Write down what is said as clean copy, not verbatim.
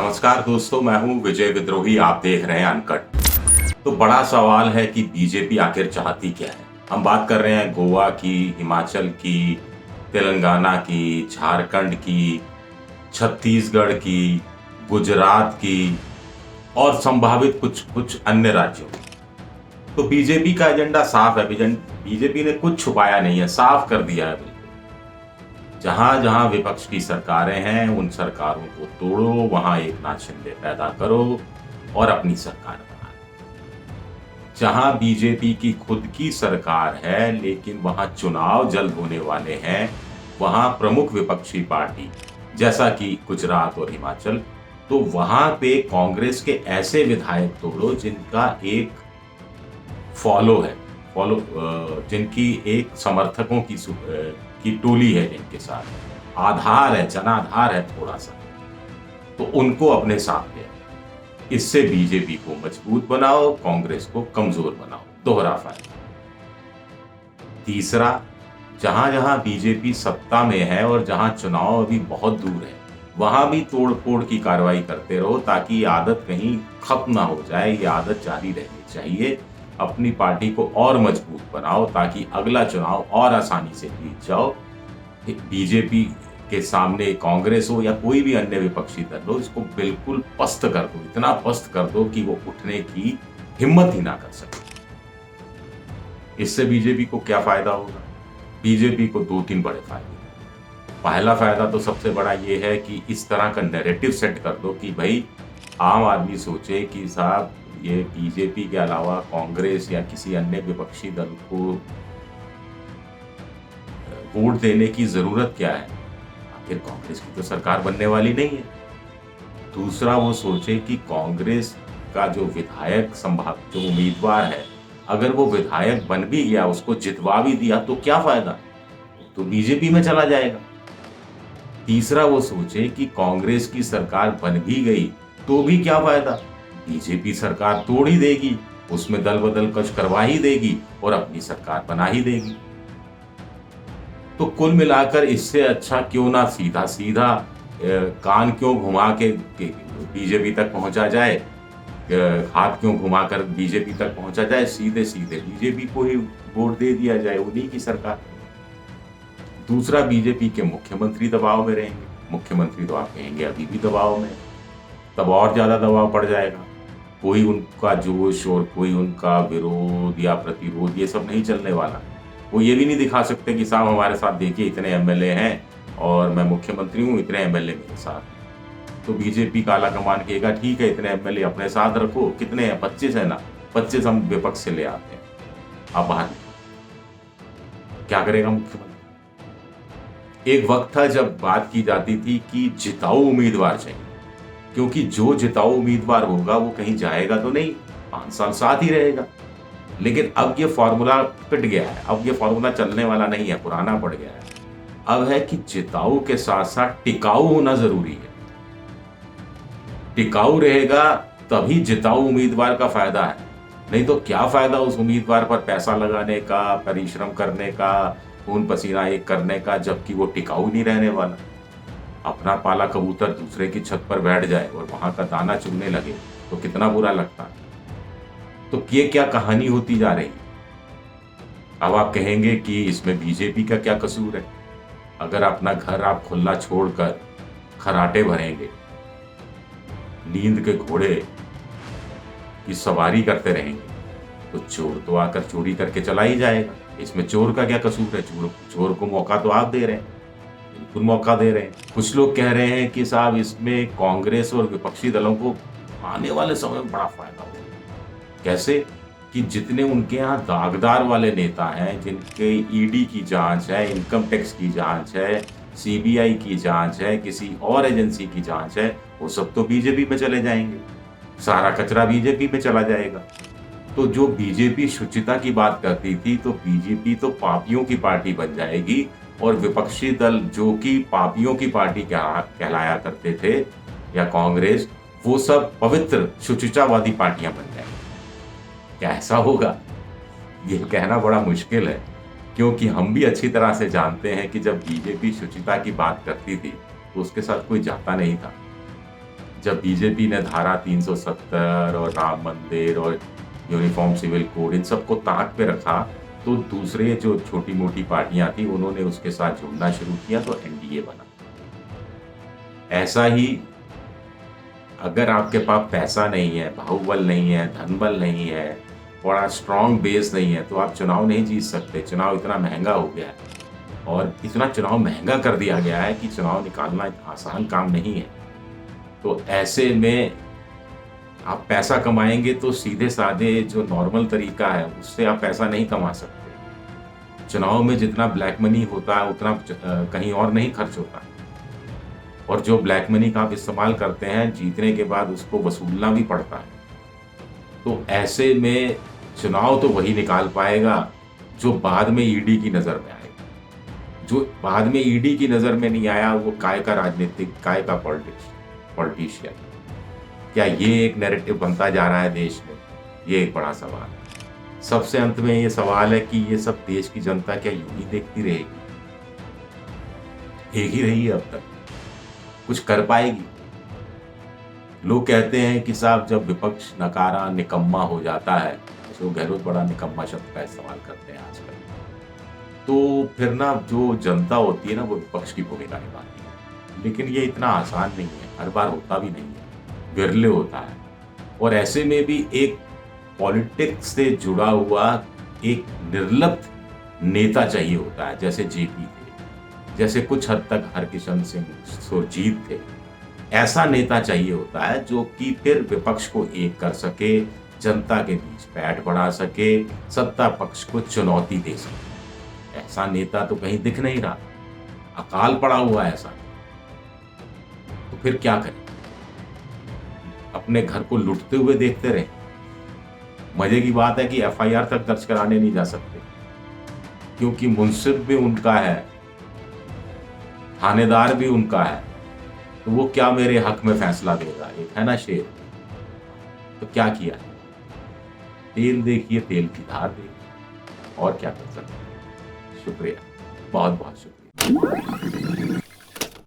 नमस्कार दोस्तों, मैं हूं विजय विद्रोही। आप देख रहे हैं अनकट। तो बड़ा सवाल है कि बीजेपी आखिर चाहती क्या है। हम बात कर रहे हैं गोवा की, हिमाचल की, तेलंगाना की, झारखंड की, छत्तीसगढ़ की, गुजरात की और संभावित कुछ कुछ अन्य राज्यों की। तो बीजेपी का एजेंडा साफ है। बीजेपी ने कुछ छुपाया नहीं है, साफ कर दिया है। जहां जहां विपक्ष की सरकारें हैं उन सरकारों को तोड़ो, वहां एक नाथ शिंदे पैदा करो और अपनी सरकार बना लो। जहां बीजेपी की खुद की सरकार है लेकिन वहां चुनाव जल्द होने वाले हैं, वहां प्रमुख विपक्षी पार्टी जैसा कि गुजरात और हिमाचल, तो वहां पे कांग्रेस के ऐसे विधायक तोड़ो जिनका एक फॉलो जिनकी एक समर्थकों की टोली है, जिनके साथ आधार है, जनाधार है थोड़ा सा, तो उनको अपने साथ ले आओ। इससे बीजेपी को मजबूत बनाओ, कांग्रेस को कमजोर बनाओ। दोहरा फायदा। तीसरा, जहां जहां बीजेपी सत्ता में है और जहां चुनाव अभी बहुत दूर है, वहां भी तोड़ फोड़ की कार्रवाई करते रहो ताकि ये आदत कहीं खत्म ना हो जाए। ये आदत जारी रहनी चाहिए। अपनी पार्टी को और मजबूत बनाओ ताकि अगला चुनाव और आसानी से जीत जाओ। बीजेपी के सामने कांग्रेस हो या कोई भी अन्य विपक्षी दल हो, इसको बिल्कुल पस्त कर दो, इतना पस्त कर दो कि वो उठने की हिम्मत ही ना कर सके। इससे बीजेपी को क्या फायदा होगा? बीजेपी को दो तीन बड़े फायदे। पहला फायदा तो सबसे बड़ा ये है कि इस तरह का नैरेटिव सेट कर दो कि भाई आम आदमी सोचे कि साहब ये बीजेपी के अलावा कांग्रेस या किसी अन्य विपक्षी दल को वोट देने की जरूरत क्या है, आखिर कांग्रेस की तो सरकार बनने वाली नहीं है। दूसरा, वो सोचे कि कांग्रेस का जो विधायक जो उम्मीदवार है, अगर वो विधायक बन भी गया, उसको जितवा भी दिया तो क्या फायदा, तो बीजेपी में चला जाएगा। तीसरा, वो सोचे कि कांग्रेस की सरकार बन भी गई तो भी क्या फायदा, बीजेपी सरकार तोड़ ही देगी, उसमें दल बदल कुछ करवा ही देगी और अपनी सरकार बना ही देगी। तो कुल मिलाकर इससे अच्छा क्यों ना सीधा सीधा कान क्यों घुमा के बीजेपी तक पहुंचा जाए, हाथ क्यों घुमाकर बीजेपी तक पहुंचा जाए, सीधे सीधे बीजेपी को ही वोट दे दिया जाए, उन्हीं की सरकार। दूसरा, बीजेपी के मुख्यमंत्री दबाव में रहेंगे। मुख्यमंत्री तो आप कहेंगे अभी भी दबाव में, तब और ज्यादा दबाव पड़ जाएगा। कोई उनका जोश और कोई उनका विरोध या प्रतिरोध ये सब नहीं चलने वाला। वो ये भी नहीं दिखा सकते कि साहब हमारे साथ देखिए इतने एमएलए हैं और मैं मुख्यमंत्री हूँ, इतने एमएलए मेरे साथ। तो बीजेपी का आला कमान कहेगा ठीक है, इतने एमएलए अपने साथ रखो। कितने हैं? 25 है ना, 25 हम विपक्ष से ले आते हैं, आप बाहर क्या करेगा मुख्यमंत्री? एक वक्त था जब बात की जाती थी कि जिताऊ उम्मीदवार चाहिए, क्योंकि जो जिताऊ उम्मीदवार होगा वो कहीं जाएगा तो नहीं, 5 साल साथ ही रहेगा। लेकिन अब ये फॉर्मूला पिट गया है, अब ये फॉर्मूला चलने वाला नहीं है, पुराना पड़ गया है। अब है कि जिताऊ के साथ साथ टिकाऊ होना जरूरी है। टिकाऊ रहेगा तभी जिताऊ उम्मीदवार का फायदा है, नहीं तो क्या फायदा उस उम्मीदवार पर पैसा लगाने का, परिश्रम करने का, खून पसीना एक करने का, जबकि वो टिकाऊ नहीं रहने वाला। अपना पाला कबूतर दूसरे की छत पर बैठ जाए और वहां का दाना चुगने लगे तो कितना बुरा लगता है। तो ये क्या कहानी होती जा रही? अब आप कहेंगे कि इसमें बीजेपी का क्या कसूर है? अगर अपना घर आप खुला छोड़कर खराटे भरेंगे, नींद के घोड़े की सवारी करते रहेंगे, तो चोर तो आकर चोरी करके चला ही जाएगा। इसमें चोर का क्या कसूर है? चोर को मौका तो आप दे रहे हैं, बिल्कुल मौका दे रहे हैं। कुछ लोग कह रहे हैं कि साहब इसमें कांग्रेस और विपक्षी दलों को आने वाले समय में बड़ा फायदा होगा। कैसे? कि जितने उनके यहाँ दागदार वाले नेता हैं, जिनके ईडी की जांच है, इनकम टैक्स की जांच है, सीबीआई की जांच है, किसी और एजेंसी की जांच है, वो सब तो बीजेपी में चले जाएंगे, सारा कचरा बीजेपी में चला जाएगा। तो जो बीजेपी शुचिता की बात करती थी, तो बीजेपी तो पापियों की पार्टी बन जाएगी और विपक्षी दल जो कि पापियों की पार्टी कहलाया करते थे, या कांग्रेस, वो सब पवित्र शुचितावादी पार्टियां बन जाएंगी। क्या ऐसा होगा? ये कहना बड़ा मुश्किल है, क्योंकि हम भी अच्छी तरह से जानते हैं कि जब बीजेपी शुचिता की बात करती थी तो उसके साथ कोई जाता नहीं था। जब बीजेपी ने धारा 370 और राम मंदिर और यूनिफॉर्म सिविल कोड इन सबको ताक पे रखा, तो दूसरे जो छोटी-मोटी पार्टियां थी उन्होंने उसके साथ जुड़ना शुरू किया, तो एनडीए बना। ऐसा ही अगर आपके पास पैसा नहीं है, बाहुबल नहीं है, धनबल नहीं है, बड़ा स्ट्रॉन्ग बेस नहीं है, तो आप चुनाव नहीं जीत सकते। चुनाव इतना महंगा हो गया है और इतना चुनाव महंगा कर दिया गया है कि चुनाव निकालना आसान काम नहीं है। तो ऐसे में आप पैसा कमाएँगे तो सीधे-साधे जो नॉर्मल तरीका है, उससे आप पैसा नहीं कमा सकते। चुनाव में जितना ब्लैक मनी होता है, उतना कहीं और नहीं खर्च होता। और जो ब्लैक मनी का आप इस्तेमाल करते हैं, जीतने के बाद उसको वसूलना भी पड़ता है। तो ऐसे में चुनाव तो वही निकाल पाएगा, जो बाद में ईडी की नज़र में आएगा। जो बाद में ईडी की नज़र में नहीं आया, वो काय का राजनीतिक, काय का पॉलिटिशियन। क्या ये एक नैरेटिव बनता जा रहा है देश में? ये एक बड़ा सवाल है। सबसे अंत में ये सवाल है कि ये सब देश की जनता क्या यूं ही देखती रहेगी? देख ही रही है अब तक। कुछ कर पाएगी? लोग कहते हैं कि साहब जब विपक्ष नकारा, निकम्मा हो जाता है, अशोक गहलोत बड़ा निकम्मा शब्द का इस्तेमाल करते हैं आजकल। तो फिर ना जो जनता होती है ना, वो विपक्ष की भूमिका निभाती है। लेकिन ये इतना आसान नहीं है, हर बार होता भी नहीं है, विरले होता है। और ऐसे में भी एक पॉलिटिक्स से जुड़ा हुआ एक निर्लिप्त नेता चाहिए होता है, जैसे जेपी थे, जैसे कुछ हद तक हरकिशन सिंह सुरजीत थे। ऐसा नेता चाहिए होता है जो कि फिर विपक्ष को एक कर सके, जनता के बीच पैठ बढ़ा सके, सत्ता पक्ष को चुनौती दे सके। ऐसा नेता तो कहीं दिख नहीं रहा, अकाल पड़ा हुआ है ऐसा। तो फिर क्या करें? अपने घर को लुटते हुए देखते रहे? मजे की बात है कि एफआईआर तक दर्ज कराने नहीं जा सकते, क्योंकि मुंसिफ भी उनका है, थानेदार भी उनका है। तो वो क्या मेरे हक में फैसला देगा? एक है ना शेर। तो क्या किया? तेल देखिए, तेल की धार देखिए, और क्या कर सकते हैं। शुक्रिया, बहुत बहुत शुक्रिया।